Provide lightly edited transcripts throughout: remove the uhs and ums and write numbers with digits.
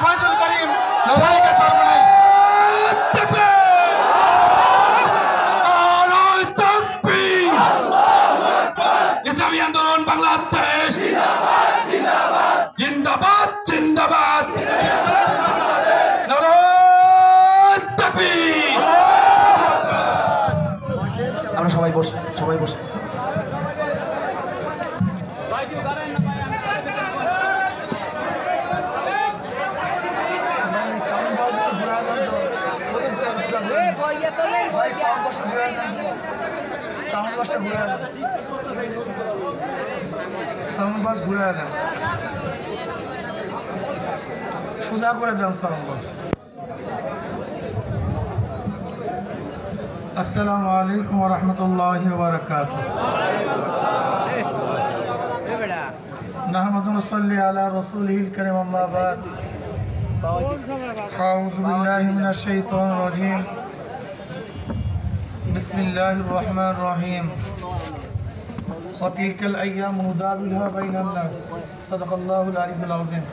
ফয়জুল করিম লড়াইকে সর্বনাই ইসলামী আন্দোলন বাংলাদেশ জিন্দাবাদ জিন্দাবাদ আমরা সবাই বসে সাউন্ড বক্স ঘুরে দেন সোজা করে দেন সাউন্ড বক্স আসসালামু আলাইকুম ওয়া রাহমাতুল্লাহি ওয়া বারাকাতুহু নাহমাদু ওয়া নুসাল্লি আলা রাসূলিল কারীম আম্মা বাদ আউযু বিল্লাহি মিনাশ শাইতানির রাজীম বিসমিল্লাহির রহমানির রহিম وتلك الأيام نداولها بين الناس صدق الله العلي العظيم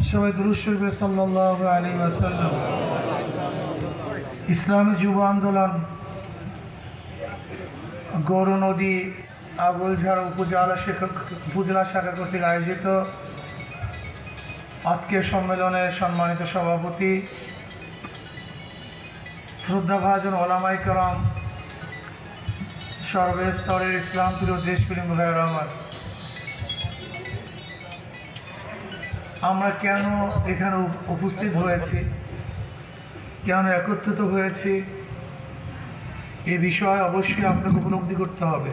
সবাই দুরূদ শরীফ সাল্লাল্লাহু আলাইহি ওয়াসাল্লাম ইসলামী যুব আন্দোলন গৌর নদী আগলঝাড়া উপজেলা শাখা কর্তৃক আয়োজিত আজকের সম্মেলনের সম্মানিত সভাপতি শ্রদ্ধাভাজন ওলামায়ে কেরাম সর্বস্তরের ইসলাম প্রিয় দেশপ্রেমী ভাইয়েরা আমার, আমরা কেন এখানে উপস্থিত হয়েছি, কেন একত্রিত হয়েছি, এ বিষয়ে অবশ্যই আপনাকে উপলব্ধি করতে হবে।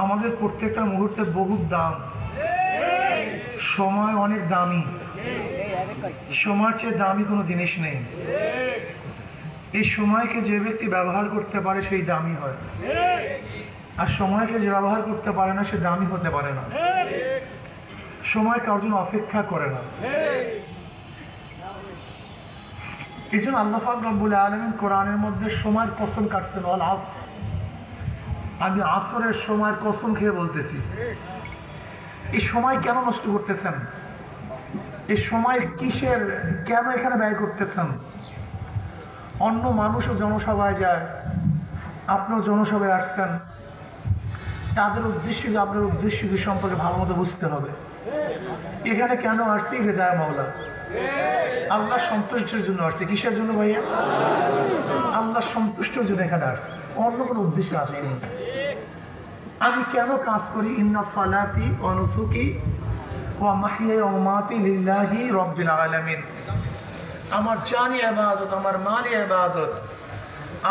আমাদের প্রত্যেকটা মুহূর্তের বহু দাম, সময় অনেক দামি, সময়ের চেয়ে দামি কোনো জিনিস নেই। এই সময়কে যে ব্যক্তি ব্যবহার করতে পারে সেই দামি হয়, আর সময়কে যে ব্যবহার করতে পারে না সে দামি হতে পারে না। সময় কারোর জন্য অপেক্ষা করে না। এই জন্য আল্লাহ পাক রব্বুল আলামিন কোরআনের মধ্যে সময়ের কসম কাটছেন, ওয়াল আসর, আমি আসরের সময়ের কসম খেয়ে বলতেছি। এই সময় কেন নষ্ট করতেছেন? এই সময় কিসের, কেন এখানে ব্যয় করতেছেন? অন্য মানুষও জনসভায় যায়, আপনিও জনসভায় আসছেন, তাদের উদ্দেশ্য কি আপনার উদ্দেশ্য কি সম্পর্কে ভালো মতো বুঝতে হবে। এখানে কেন আসছি? রেজায় মাওলা, আল্লাহ সন্তুষ্টির জন্য আসছে। কিসের জন্য ভাইয়া? আল্লাহ সন্তুষ্টির জন্য এখানে আসছে, অন্য কোনো উদ্দেশ্য আসেনি। আমি কেন কাজ করি? ইন্না সালাতি ওয়া নুসুকি ওয়া মাহইয়ায়া ওয়া মামাতি লিল্লাহি রাব্বিল আলামিন। আমার জানি ইবাদত, আমার মালি ইবাদত,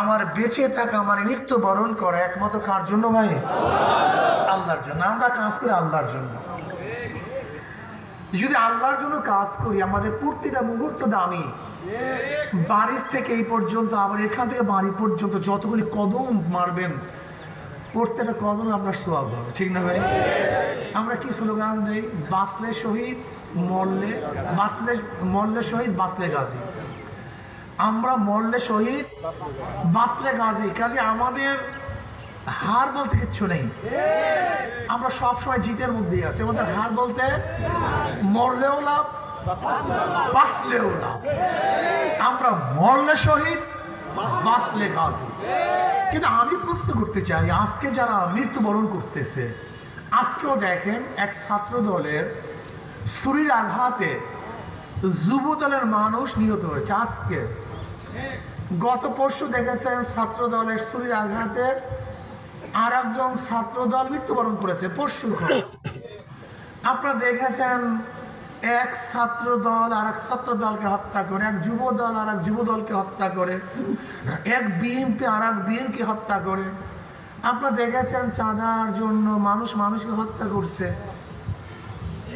আমার বেঁচে থাকা, আমার মৃত্যুবরণ করা একমাত্র কার জন্য ভাই? আল্লাহর জন্য। আমরা কাজ করি আল্লাহর জন্য। যদি আল্লাহর জন্য কাজ করি, আমাদের প্রতিটা মুহূর্ত দামি। বাড়ির থেকে এই পর্যন্ত, আবার এখান থেকে বাড়ি পর্যন্ত যতগুলি কদম মারবেন, প্রত্যেকটা কদম আপনার সওয়াব হবে, ঠিক না ভাই? আমরা কি স্লোগান দেই? বাঁচলে শহীদ, মরলে শহীদ, বাঁচলে গাজী। আমরা মরলে শহীদ, বাঁচলে গাজী। কাজে আমাদের হার বলতে কিচ্ছু নেই, আমরা সবসময় জিতের মধ্যেই আছি। আমাদের হার বলতে মরলেও লাভ, বাঁচলেও লাভ। আমরা মরলে শহীদ, বাঁচলে গাজী। কিন্তু আমি প্রশ্ন করতে চাই, আজকে যারা মৃত্যুবরণ করতেছে, আজকেও দেখেন এক ছাত্র দলের ছুরির আঘাতে যুব দলের মানুষ নিহত হয়েছে। আজকে গত পরশু দেখেছেন ছাত্র দলের ছুরির আঘাতে আর একজন ছাত্র দল মৃত্যুবরণ করেছে। পরশু আপনারা দেখেছেন এক ছাত্র দল আর এক ছাত্র দলকে হত্যা করে, এক যুব দল আর এক যুব দলকে হত্যা করে, এক বিএনপি আর এক বিএনপি হত্যা করে। আপনারা দেখেছেন চাঁদার জন্য মানুষকে হত্যা করছে।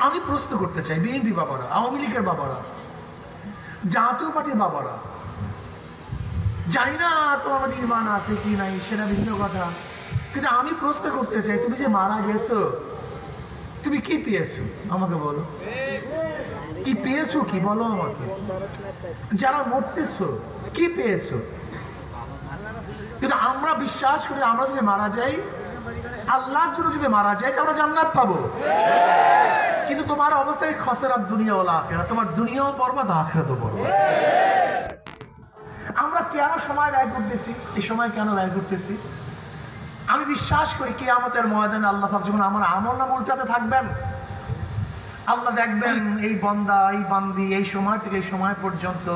আমি প্রশ্ন করতে চাই, বিএনপি বাবারা, আওয়ামী লীগের বাবারা, জাতীয় পার্টির বাবারা, জানি না তোমার নির্মাণ আছে কি নাই, সেটা ভিন্ন কথা, কিন্তু আমি প্রশ্ন করতে চাই, তুমি যে মারা গেছো, তুমি কি পেয়েছো আমাকে বলো? কি পেয়েছো? কি বলো আমাকে? যারা মরতেছো কি পেয়েছো? কিন্তু আমরা বিশ্বাস করি, আমরা যদি মারা যাই, আল্লাহর জন্য যদি মারা যাই, আমরা জান্নাত পাবো। তোমার অবস্থায় খসরাত দুনিয়া ওয়াল আখিরাত, তোমার দুনিয়াও বরবাদ আখিরাতও বরবাদ। আমরা কেন সময় ব্যয় করতেছি? এই সময় কেন ব্যয় করতেছি? আমি বিশ্বাস করি কিয়ামতের ময়দানে আল্লাহ পাক যখন আমার আমল নাম উল্টাতে থাকবেন, আল্লাহ দেখবেন এই বান্দা এই বান্দি এই সময় থেকে এই সময় পর্যন্ত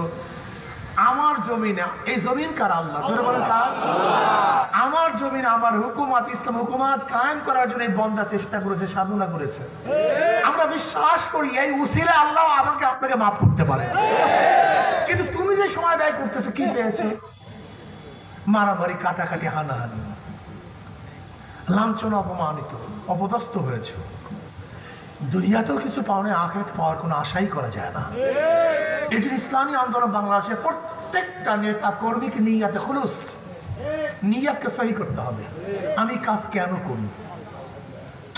আমার জমিনে, এই জমিন কার? আল্লাহ। জোরে বলেন কার? আমার জমিন, আমার হুকুমত, ইসলাম হুকুমত কায়েম করার জন্য এই বান্দা চেষ্টা করেছে, সাধনা করেছে। আমরা বিশ্বাস করি এই উসিলে আল্লাহ আমাকে আপনাকে মাফ করতে পারে। কিন্তু তুমি যে সময় ব্যয় করতেছো কি পেয়েছো? মারামারি, কাটাকাটি, হানাহানি, লাঞ্ছনা, অপমানিত, অপদস্থ হয়েছে। দুনিয়াতেও কিছু পাওয়া নেই, আখিরাতে পাওয়ার কোনো আশাই করা যায় না। এই জন্য ইসলামী আন্দোলন বাংলাদেশের প্রত্যেকটা নেতা কর্মীকে নিয়াতে খুলুস, নিয়াতকে সহি করতে হবে। আমি কাজ কেন করি,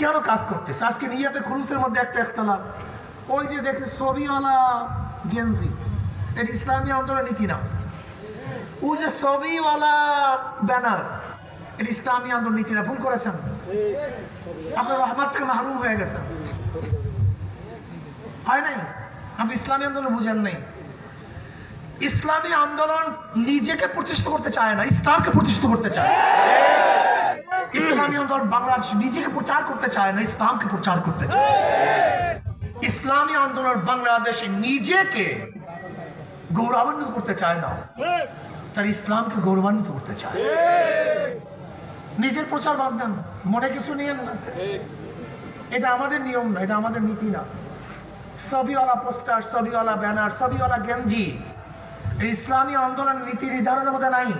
কেন কাজ করতেছে? আজকে নিয়াতে খুলুসের মধ্যে একটা একতলাপ। ওই যে দেখে ছবিওয়ালা গেঞ্জি, এটা ইসলামী আন্দোলন নীতি না। ওই যে ছবিওয়ালা ব্যানার, এটা ইসলামী আন্দোলন নীতি না। ভুল করেছেন, আপনার রহমত থেকে মাহরুম হয়ে গেছেন। হয় নাই? আপনি ইসলামী আন্দোলন বুঝেন নাই। ইসলামী আন্দোলন নিজেকে প্রতিষ্ঠিত করতে চায় না, ইসলামকে প্রতিষ্ঠিত করতে চায়। ইসলামী আন্দোলন বাংলাদেশ নিজেকে প্রচার করতে চায় না, ইসলামকে প্রচার করতে চায়। ইসলামী আন্দোলন বাংলাদেশ নিজেকে গৌরবান্বিত করতে চায় না, তার ইসলামকে গৌরবান্বিত করতে চায়। নিজের প্রচার বাদ দেন, মনে কিছু নিয়েন না। এটা আমাদের নিয়ম না, এটা আমাদের নীতি না। ছবিওয়ালা পোস্টার, ছবিওয়ালা ব্যানার, ছবিওয়ালা গেঞ্জি ইসলামী আন্দোলন নীতি নির্ধারণের মধ্যে নাই।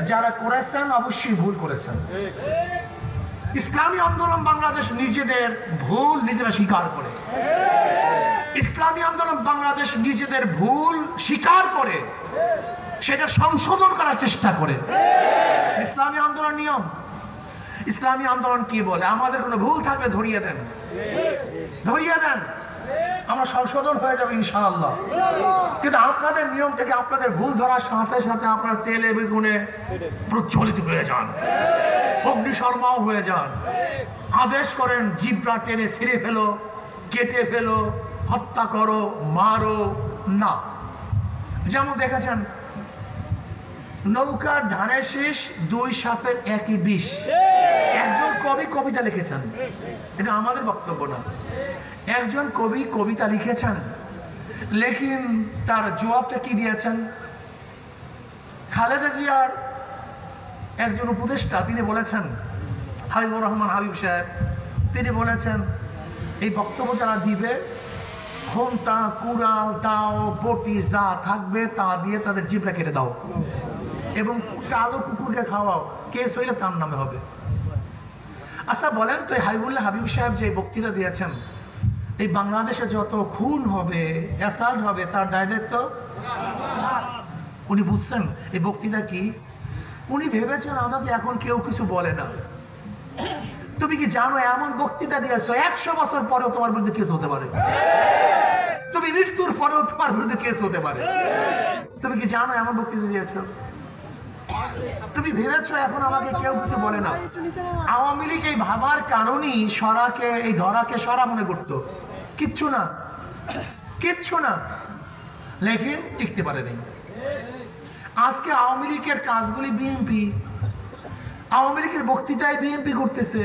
যারা করেছেন অবশ্যই ভুল করেছেন। ইসলামী আন্দোলন বাংলাদেশ নিজেদের ভুল নিজেরা স্বীকার করে, ইসলামী আন্দোলন বাংলাদেশ নিজেদের ভুল স্বীকার করে সেটা সংশোধন করার চেষ্টা করে। ইসলামী আন্দোলন নিয়ম। ইসলামী আন্দোলন কি বলে? আমাদের কোনো ভুল থাকলে ধরিয়ে দেন, ধরিয়ে দেন, আমরা সংশোধন হয়ে যাবে ইনশাআল্লাহ। কিন্তু আপনাদের নিয়ম থেকে আপনাদের ভুল ধরার সাথে সাথে আপনার তেলে বেগুনে প্রজ্বলিত হয়ে যান, অগ্নিশর্মাও হয়ে যান। আদেশ করেন জিব্রা টেনে ছিঁড়ে ফেলো, কেটে ফেলো, হত্যা করো, মারো না। যেমন দেখেছেন নৌকার ধানের শীষ দুই সাপের একই বিষ। একজন কবি কবিতা লিখেছেন, এটা আমাদের বক্তব্য না। একজন কবি কবিতা লিখেছেন, লেকিন তার জবাবটা কি দিয়েছেন? খালেদা জিয়ার একজন উপদেষ্টা তিনি বলেছেন, হাবিবুর রহমান হাবিব সাহেব, তিনি বলেছেন এই বক্তব্য যারা দিবে ঘন্টা, কুড়াল, দাও, বটি যা থাকবে তা দিয়ে তাদের জিভটা কেটে দাও এবং কালো কুকুরকে খাওয়াও, কেস হইলে তার নামে হবে। আচ্ছা বলেন তো, হাবিবুল্লাহ হাবিব সাহেব যে বক্তৃতা দিয়েছেন, এই বাংলাদেশে যত খুন হবে, অ্যাসাল্ট হবে, তার দায়িত্ব উনি বুঝছেন এই বক্তৃতা কি? উনি ভেবেছেন আমাকে এখন কেউ কিছু বলে না। তুমি কি জানো এমন বক্তৃতা দিয়েছো 100 বছর পরেও তোমার বিরুদ্ধে কেস হতে পারে, তুমি মৃত্যুর পরেও তোমার বিরুদ্ধে কেস হতে পারে। তুমি কি জানো এমন বক্তৃতা দিয়েছো? তুমি ভেবেছো এখন আমাকে কেউ কিছু বলে না। আওয়ামী লীগ এই ভাবার কারণেই সরাকে, এই ধরাকে সরা মনে করতো। কিচ্ছু না, কিচ্ছু না, লেকিন টিকতে পারেনি। আজকে আওয়ামী লীগের কাজগুলি বিএনপি, আওয়ামী লীগের বক্তৃতায় বিএনপি করতেছে,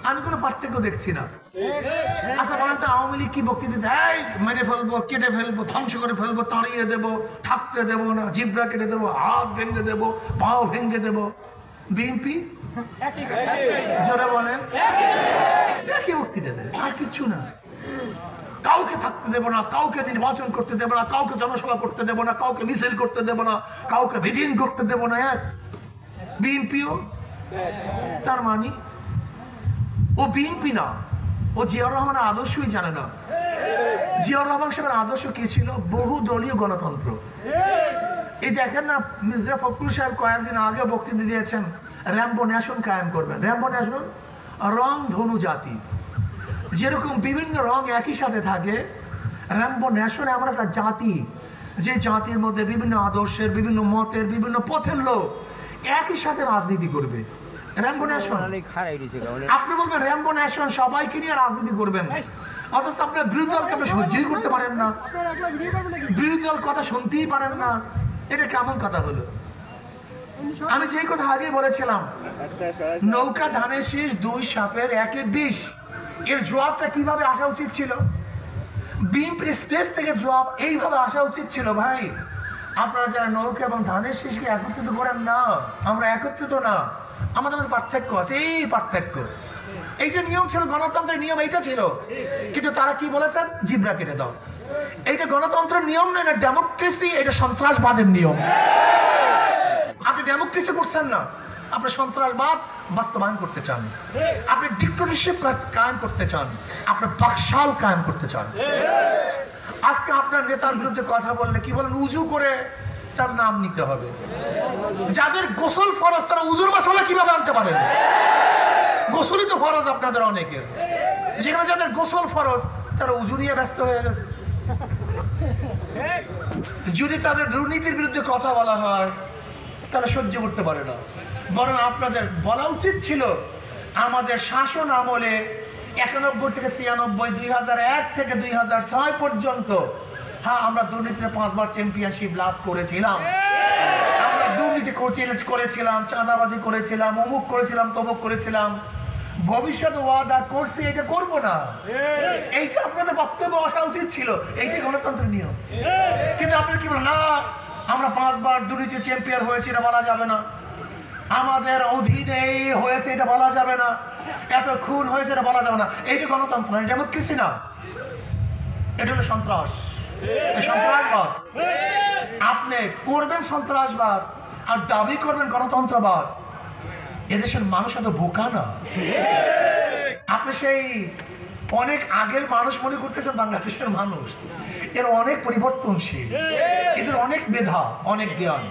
আমি কোনো পার্থক্য দেখছি না। আচ্ছা বলেন তো, আওয়ামী লীগ কি বক্তৃতা দেয়? মেরে ফেলবো, কেটে ফেলবো, ধ্বংস করে ফেলবো, তাড়িয়ে দেবো, থাকতে দেবো না, জিব্রা কেটে দেবো, হাত ভেঙে দেবো, পাও ভেঙে দেবো। বিএনপি জোরে বলেন, একই বক্তৃতা দেয়, আর কিচ্ছু না। কাউকে থাকতে দেবো না, কাউকে নির্বাচন করতে দেবো না, কাউকে জনসভা করতে দেবো না, কাউকে মিছিল করতে দেবো না, কাউকে মিটিং করতে দেবো না। এক বিএনপিও তার মানে ও বিএনপি না, ও জিয়াউর রহমানের আদর্শই জানে না। জিয়াউর রহমান সাহেবের আদর্শ কি ছিল? বহু দলীয় গণতন্ত্র। এই দেখেন না, মির্জা ফখরুল সাহেব কয়েকদিন আগে বক্তৃতা দিয়েছেন র্যাম্বো ন্যাশন কায়েম করবেন। র্যাম্বো ন্যাশন রং ধনু জাতি, যেরকম বিভিন্ন রং একই সাথে থাকে, র্যাম্বো ন্যাশন এমন একটা জাতি যে জাতির মধ্যে বিভিন্ন আদর্শের, বিভিন্ন মতের, বিভিন্ন পথের লোক একই সাথে রাজনীতি করবে। র্যাম্বো ন্যাশন, আপনি বলবেন র্যাম্বো ন্যাশন সবাইকে নিয়ে রাজনীতি করবেন। অথচ আপনার বিরোধী দলকে আপনি সহ্যই করতে পারেন না, বিরোধী দল কথা শুনতেই পারেন না। এটা কেমন কথা হলো? আমি যেই কথা আগে বলেছিলাম, নৌকা ধানের শীষ দুই সাপের একে বিষ, এর জবাবটা কিভাবে আসা উচিত ছিল? বিএনপির স্টেজ থেকে জবাব এইভাবে আসা উচিত ছিল, ভাই আপনারা যারা নৌকা এবং ধানের শীষকে একত্রিত করেন না, আমরা একত্রিত না, আমাদের মধ্যে পার্থক্য আছে, এই পার্থক্য। এইটা নিয়ম ছিল, গণতন্ত্রের নিয়ম এইটা ছিল। কিন্তু তারা কি বলেছেন? জিব্রা কেটে দাও। এইটা গণতন্ত্রের নিয়ম নয়, না ডেমোক্রেসি, এটা সন্ত্রাসবাদের নিয়ম। আপনি ডেমোক্রেসি করছেন না, আপনি সন্ত্রাসবাদ বাস্তবায়ন করতে চান, আপনি ডিক্টেটরশিপ কায়েম করতে চান, আপনি বাকশাল কায়েম করতে চান। আজকে আপনার নেতার বিরুদ্ধে কথা বললে কি বলেন? উজু করে তার নাম নিতে হবে। যাদের গোসল ফরজ তারা উজুর মশালা কিভাবে আনতে পারেন? গোসলই তো ফরজ আপনাদের অনেকের। যেখানে যাদের গোসল ফরজ তারা উজু নিয়ে ব্যস্ত হয়ে গেছে। যদি তাদের দুর্নীতির বিরুদ্ধে কথা বলা হয় তারা সহ্য করতে পারে না। বরং আপনাদের বলা উচিত ছিল, আমাদের শাসন আমলে 91 থেকে 96, 2001 থেকে 2006 পর্যন্ত, হ্যাঁ আমরা দুর্নীতিতে 5 বার চ্যাম্পিয়নশিপ লাভ করেছিলাম, আমরা দুর্নীতি করেছিলাম, চাঁদাবাজি করেছিলাম, অমুক করেছিলাম, তমুক করেছিলাম, ভবিষ্যতে ওয়াদা করছি এটা করবো না। এইটা আপনাদের বক্তব্য আসা উচিত ছিল, এইটাই গণতন্ত্রের নিয়ম। কিন্তু আপনি কি বলেন? না আমরা 5 বার দুর্নীতি চ্যাম্পিয়ন হয়েছি, এটা বলা যাবে না, আমাদের অধীনে হয়েছে এটা বলা যাবে না, এত খুন হয়েছে এটা বলা যাবে না। এইটা গণতন্ত্র না, ডেমোক্রেসি না, এটা হলো সন্ত্রাস, সন্ত্রাসবাদ। আপনি করবেন সন্ত্রাসবাদ আর দাবি করবেন গণতন্ত্রবাদ। এদেশের মানুষ এত বোকা না। আপনি সেই অনেক আগের মানুষ মনে করতেছেন, বাংলাদেশের মানুষ এর অনেক পরিবর্তনশীল, এদের অনেক মেধা, অনেক জ্ঞান।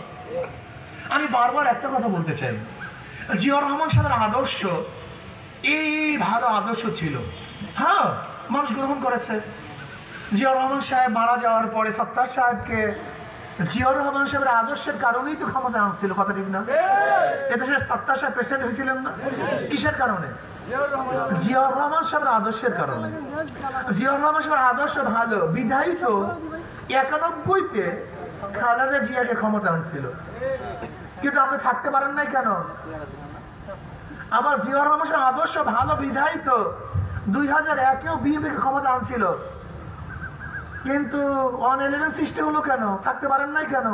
আমি বারবার একটা কথা বলতে চাই, জিয়াউর রহমান সাহেবের আদর্শ এই ভালো আদর্শ ছিল, হ্যাঁ মানুষ গ্রহণ করেছে। জিয়াউর রহমান সাহেব মারা যাওয়ার পরে সত্তার সাহেবকে জিয়াউর রহমান সাহেবের আদর্শের কারণেই তো ক্ষমতা আনছিল, কথা ঠিক না? এদেশের সত্তার সাহেব প্রেসিডেন্ট হয়েছিলেন না, কিসের কারণে? জিয়াউর রহমান সাহেবের আদর্শের কারণে। জিয়াউর রহমান সাহেবের আদর্শ ভালো বিধায়ী তো 91-তে খালেদা জিয়াকে ক্ষমতা আনছিল, কিন্তু আপনি থাকতে পারেন নাই কেন? আবার জিয়াউর রহমান সাহেবের আদর্শ ভালো বিধায়ী তো 2001-এও বিএনপিকে ক্ষমতা আনছিল, কিন্তু 111 সৃষ্টি হলো কেন? থাকতে পারেন নাই কেন?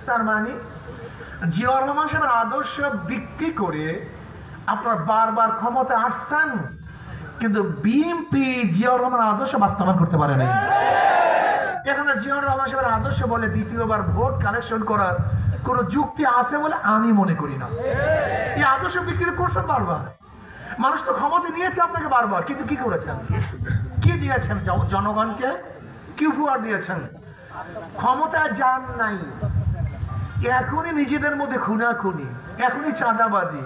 তার মানে জিয়াউর রহমান সাহেবের আদর্শ বিক্রি করে আপনারা বারবার ক্ষমতা আসছেন, কিন্তু বিএনপি জিয়াউর রহমান আদর্শ বাস্তবায়ন করতে পারে নাই। এখানে জিয়াউর রহমান সাহেবের আদর্শ বলে দ্বিতীয়বার ভোট কালেকশন করার কোন যুক্তি আছে বলে আমি মনে করি না। এই আদর্শ বিক্রি করছেন বারবার, মানুষ তো ক্ষমতা নিয়েছে আপনাকে বারবার, কিন্তু কি করেছেন? কি দিয়েছেন জনগণকে? কি উপহার দিয়েছেন? ক্ষমতায় যান নাই, এখনই নিজেদের মধ্যে খুনাখুনি, এখনই চাঁদাবাজি,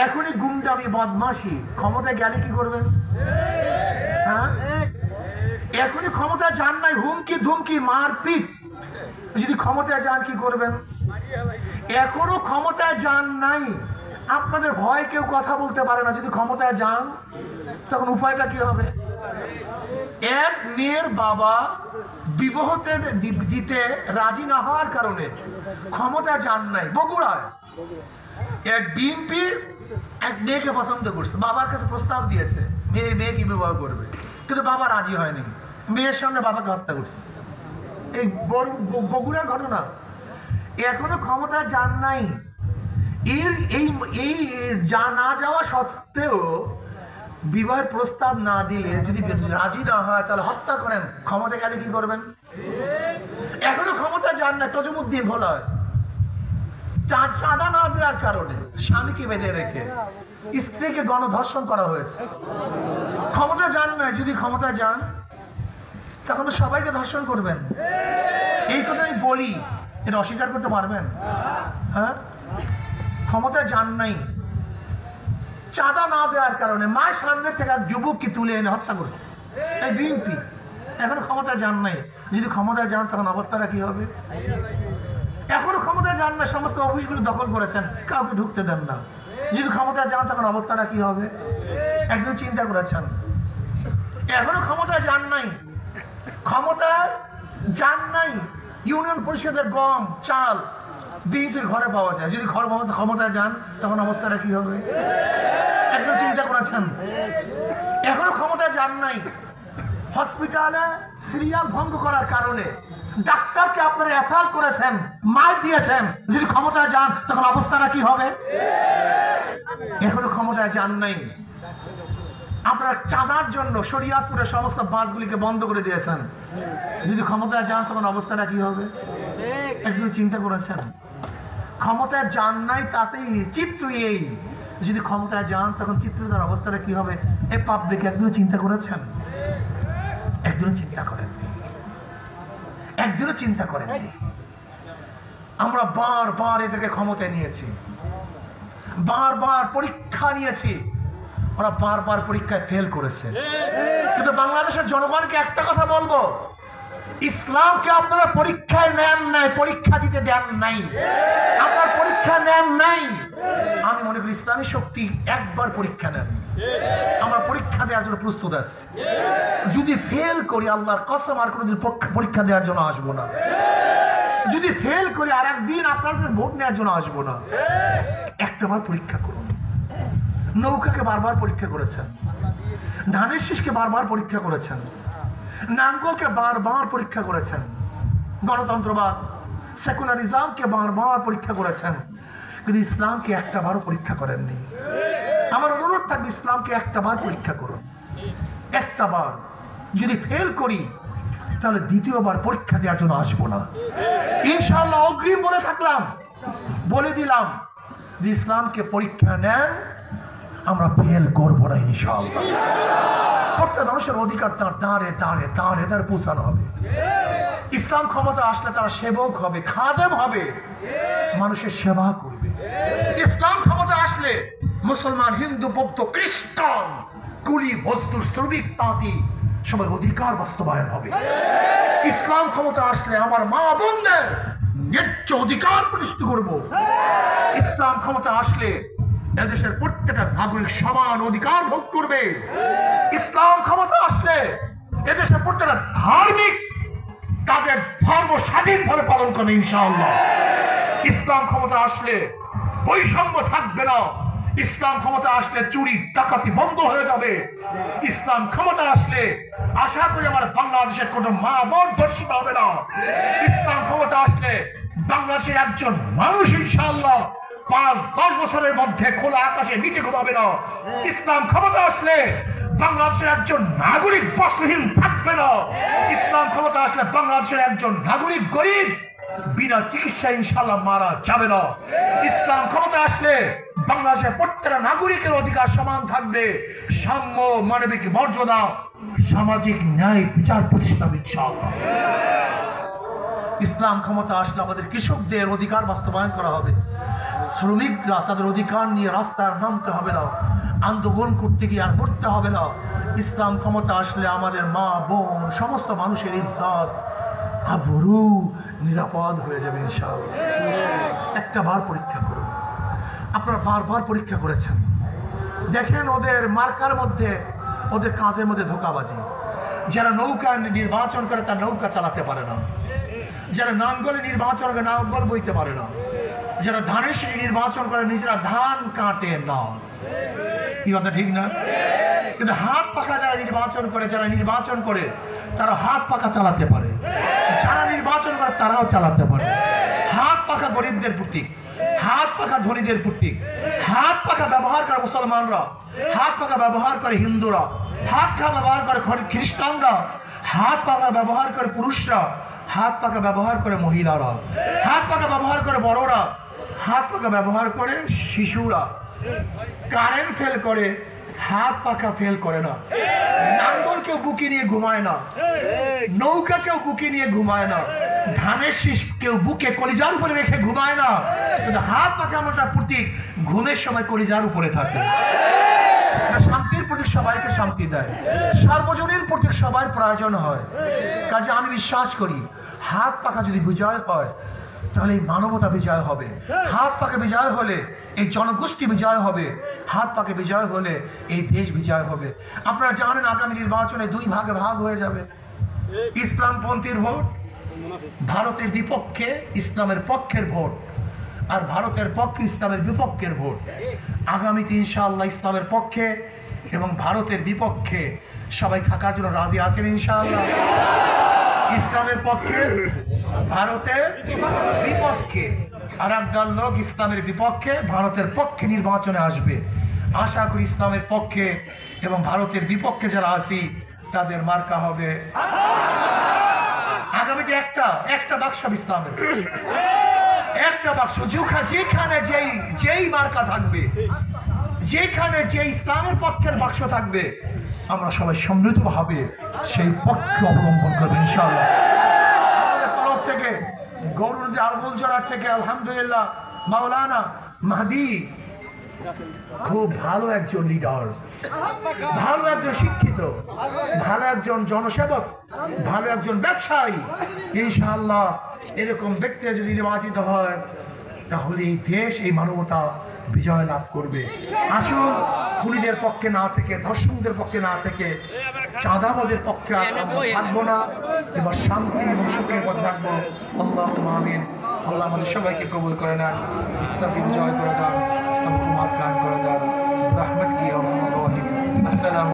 এখনই গুন্ডামি, বদমাশি। ক্ষমতায় গেলে কি করবেন? হ্যাঁ, এখনই ক্ষমতায় যান নাই, হুমকি ধুমকি মারপিট। যদি ক্ষমতায় যান কি করবেন? এখনো ক্ষমতায় যান নাই, আপনাদের ভয় কেউ কথা বলতে পারে না। যদি ক্ষমতায় যান তখন উপায়টা কি হবে? এক মেয়ের বাবা বিবাহতে দিতে রাজি না হওয়ার কারণে ক্ষমতায় যান নাই। বগুড়ায় এক বিএনপি এক মেয়েকে পছন্দ করছে, বাবার কাছে প্রস্তাব দিয়েছে মেয়েকে বিবাহ করবে, কিন্তু বাবা রাজি হয়নি, মেয়ের সামনে বাবাকে হত্যা করছে। এই বগুড়ার ঘটনা। এখনো ক্ষমতায় যান নাই, এই যা না যাওয়া সত্ত্বেও বিবাহের প্রস্তাব না দিলে, যদি রাজি না হয় তাহলে হত্যা করেন। ক্ষমতা গেলে কি করবেন? এখনো ক্ষমতা যান না, তজুমুদ্দিন ভোলায় চাঁদা না দেওয়ার কারণে স্বামীকে বেঁধে রেখে স্ত্রীকে গণধর্ষণ করা হয়েছে। ক্ষমতা যান না, যদি ক্ষমতা যান তখন তো সবাইকে ধর্ষণ করবেন। এই কথা আমি বলি, এটা অস্বীকার করতে পারবেন? হ্যাঁ, ক্ষমতা যান নাই, চাঁদা না দেওয়ার কারণে মায়ের সামনে থেকে এক যুবককে তুলে এনে হত্যা করছে এই বিএনপি। এখনো ক্ষমতা যান নাই, যদি ক্ষমতা যান তখন অবস্থাটা কি হবে? এখনো ক্ষমতা যান না, সমস্ত অফিসগুলো দখল করেছেন, কাউকে ঢুকতে দেন না। যদি ক্ষমতা যান তখন অবস্থাটা কি হবে? একদম চিন্তা করেছেন। এখনো ক্ষমতায় যান নাই, ক্ষমতায় যান নাই। ইউনিয়ন পরিষদের গম চাল বিএনপির ঘরে পাওয়া যায়, যদি ঘর ক্ষমতায় যান তখন অবস্থাটা কি হবে? একদম চিন্তা করেছেন? এখনো ক্ষমতায় যান নাই, হসপিটালে সিরিয়াল ভঙ্গ করার কারণে ডাক্তারকে আপনারা অ্যাসাল্ট করেছেন, মার দিয়েছেন, যদি ক্ষমতায় যান তখন অবস্থাটা কি হবে? এখনো ক্ষমতায় যান নাই, আপনারা চাঁদার জন্য শরিয়াতপুরের সমস্ত বাসগুলিকে বন্ধ করে দিয়েছেন, যদি ক্ষমতায় যান তখন অবস্থাটা কি হবে? একদম চিন্তা করেছেন? ক্ষমতায় যান নাই তাতেই চিত্র এই, যদি ক্ষমতায় যান তখন চিত্রটার অবস্থাটা কি হবে? এ পাবলিক একদম চিন্তা করেছেন? একজনও চিন্তা করেননি, একজনও চিন্তা করেননি। আমরা বারবার এদেরকে ক্ষমতায় নিয়েছি, বারবার পরীক্ষা নিয়েছি, ওরা বারবার পরীক্ষায় ফেল করেছে। কিন্তু বাংলাদেশের জনগণকে একটা কথা বলবো, ইসলামকে আপনারা পরীক্ষায় নেন নাই, পরীক্ষা দিতে দেন নাই, আপনার পরীক্ষা নেন নাই। আমি মনে করি ইসলামী শক্তি একবার পরীক্ষা নেন, আমরা পরীক্ষা দেওয়ার জন্য প্রস্তুত আছি। যদি ফেল করি আল্লাহর কসম আর কোনোদিন পরীক্ষা দেওয়ার জন্য আসবো না। যদি ফেল করি আর একদিন আপনাদের ভোট নেওয়ার জন্য আসবো না। একটাবার পরীক্ষা করুন। নৌকাকে বারবার পরীক্ষা করেছেন, ধানের শীষকে বারবার পরীক্ষা করেছেন, নাঙ্গলকে বারবার পরীক্ষা করেছেন, গণতন্ত্রবাদ সেকুলারিজমকে বারবার পরীক্ষা করেছেন, কিন্তু ইসলামকে একটাবারও পরীক্ষা করেননি। আমার অনুরোধ থাকবে ইসলামকে একটাবার পরীক্ষা করুন, একটাবার। যদি ফেল করি তাহলে দ্বিতীয়বার পরীক্ষা দেওয়ার জন্য আসবো না ইনশাআল্লাহ। অগ্রিম বলে থাকলাম, বলে দিলাম যে ইসলামকে পরীক্ষা নেন, আমরা ফেল করবো না ইনশাআল্লাহ। প্রত্যেক মানুষের অধিকার তার দাঁড়ে দাঁড়ে দাঁড়ে দাঁড়ে পৌঁছানো হবে। ইসলাম ক্ষমতা আসলে তারা সেবক হবে, খাদেম হবে, মানুষের সেবা করবে। ইসলাম ক্ষমতা আসলে মুসলমান, হিন্দু, বৌদ্ধ, খ্রিস্টান, কুলি, মজদুর, শ্রমিক, তাঁতি সবার অধিকার বাস্তবায়ন হবে। ইসলাম ক্ষমতা আসলে আমার মা বোনদের ন্যায্য অধিকার প্রতিষ্ঠিত করব। ইসলাম ক্ষমতা আসলে এদেশের প্রত্যেকটা নাগরিক সমান অধিকার ভোগ করবে। ইসলাম ক্ষমতা আসলে এদেশের প্রত্যেকটা ধার্মিক তাদের ধর্ম স্বাধীনভাবে পালন করবে ইনশাআল্লাহ। ইসলাম ক্ষমতা আসলে বৈষম্য থাকবে না। ইসলাম ক্ষমতা আসলে চুরি ডাকাতি বন্ধ হয়ে যাবে। ইসলাম ক্ষমতা আসলে আশা করি আমার বাংলাদেশের কোনো মা বোন ধর্ষিত হবে না। ইসলাম ক্ষমতা আসলে বাংলাদেশের একজন মানুষ ইনশাআল্লাহ 5-10 বছরের মধ্যে খোলা আকাশের নিচে ঘুমাবে না। ইসলাম ক্ষমতা আসলে বাংলাদেশের একজন নাগরিক বস্ত্রহীন থাকবে না। ইসলাম ক্ষমতা আসলে বাংলাদেশের একজন নাগরিক গরিব বিনা চিকিৎসা ইনশাআল্লাহ মারা যাবে না। ইসলাম ক্ষমতা আসলে বাংলাদেশের প্রত্যেকটা নাগরিকের অধিকার সমান থাকবে, সাম্য, মানবিক মর্যাদা, সামাজিক ন্যায় বিচার প্রতিষ্ঠা হবে ইনশাআল্লাহ। ইসলাম ক্ষমতা আসলে আমাদের কৃষকদের অধিকার বাস্তবায়ন করা হবে। শ্রমিকরা তাদের অধিকার নিয়ে রাস্তায় নামতে হবে না, আন্দোলন করতে গিয়ে আর করতে হবে না। ইসলাম ক্ষমতা আসলে আমাদের মা বোন সমস্ত মানুষের ইজ্জত আবরু নিরাপদ হয়ে যাবে ইনশাআল্লাহ। একটা বার পরীক্ষা করুন, আপনারা বারবার পরীক্ষা করেছেন, দেখেন ওদের মার্কার মধ্যে, ওদের কাজের মধ্যে ধোঁকাবাজি। যারা নৌকা নির্বাচন করে তার নৌকা চালাতে পারে না, যারা নাঙ্গলে নির্বাচন করে নাঙ্গল বইতে পারে না, যারা ধানের শীষ নির্বাচন করে নিজেরা ধান কাটে না। কি কথা ঠিক না? কিন্তু হাত পাখা যারা নির্বাচন করে, যারা নির্বাচন করে তারা হাত পাখা চালাতে পারে, যারা নির্বাচন করে তারাও চালাতে পারে। হাত পাখা গরিবদের প্রতীক, হাত পাখা ধনীদের প্রতীক। হাত পাখা ব্যবহার করে মুসলমানরা, হাত পাখা ব্যবহার করে হিন্দুরা, হাত পাখা ব্যবহার করে খ্রিস্টানরা, হাত পাখা ব্যবহার করে পুরুষরা, হাত পাখা ব্যবহার করে মহিলারা, হাত পাখা ব্যবহার করে বড়রা, হাত পাখা ব্যবহার করে শিশুরা। কারেন্ট ফেল করে, হাত পাখা ফেল করে না। নাঙ্গল কেউ বুকে নিয়ে ঘুমায় না, নৌকা কেউ বুকে নিয়ে ঘুমায় না, ধানের শীষ কেউ বুকে কলিজার উপরে রেখে ঘুমায় না। কিন্তু হাত পাখা আমরা প্রতীক, ঘুমের সময় কলিজার উপরে থাকে। শান্তির প্রতীক, সবাইকে শান্তি দেয়। সার্বজনীন প্রতীক, সবার প্রয়োজন হয়। কাজে আমি বিশ্বাস করি হাত পাখা যদি বিজয় হয় তাহলে এই মানবতা বিজয় হবে। হাত পাকে বিজয় হলে এই জনগোষ্ঠী বিজয় হবে, হাত পাকে বিজয় হলে এই দেশ বিজয় হবে। আপনারা জানেন আগামী নির্বাচনে 2 ভাগে ভাগ হয়ে যাবে। ইসলামপন্থীর ভোট, ভারতের বিপক্ষে ইসলামের পক্ষের ভোট, আর ভারতের পক্ষে ইসলামের বিপক্ষের ভোট। আগামীতে ইনশাআল্লাহ ইসলামের পক্ষে এবং ভারতের বিপক্ষে সবাই থাকার জন্য রাজি আছেন ইনশাআল্লাহ। ইসলামের পক্ষে, ভারতের বিপক্ষে, আর একদল লোক ইসলামের বিপক্ষে ভারতের পক্ষে নির্বাচনে আসবে। আশা করি ইসলামের পক্ষে এবং ভারতের বিপক্ষে যারা আছি তাদের মার্কা হবে আগামীতে একটা বাক্স ইসলামের, একটা বাক্স। যেখানে যেই মার্কা থাকবে, যেখানে যে ইসলামের পক্ষের বাক্স থাকবে, আমরা সবাই সমৃদ্ধভাবে সেই পক্ষে অবলম্বন করবো ইনশাআল্লাহ। আমাদের তরফ থেকে গৌরনদী আলগোলজোড়ার থেকে আলহামদুলিল্লাহ মাওলানা মাহদি খুব ভালো একজন লিডার, ভালো একজন শিক্ষিত, ভালো একজন জনসেবক, ভালো একজন ব্যবসায়ী। ইনশাআল্লাহ এরকম ব্যক্তি যদি নির্বাচিত হয় তাহলে এই দেশ, এই মানবতা বিজয় লাভ করবে। আসুন খুনিদের পক্ষে না থেকে, ধর্ষকদের পক্ষে না থেকে, চাঁদাবাজের পক্ষে থাকবো না, এবার শান্তি এবং সুখের পথে থাকবো। আল্লাহুম্মা আমিন। আল্লাহ আমাদের সবাইকে কবুল করে নেন, ইসলামকে বিজয় করে দেন, ইসলামকে মাত কায়েম করে দেন। রাহমাতুল্লাহি ওয়া বারাকাতুহু। আসসালামু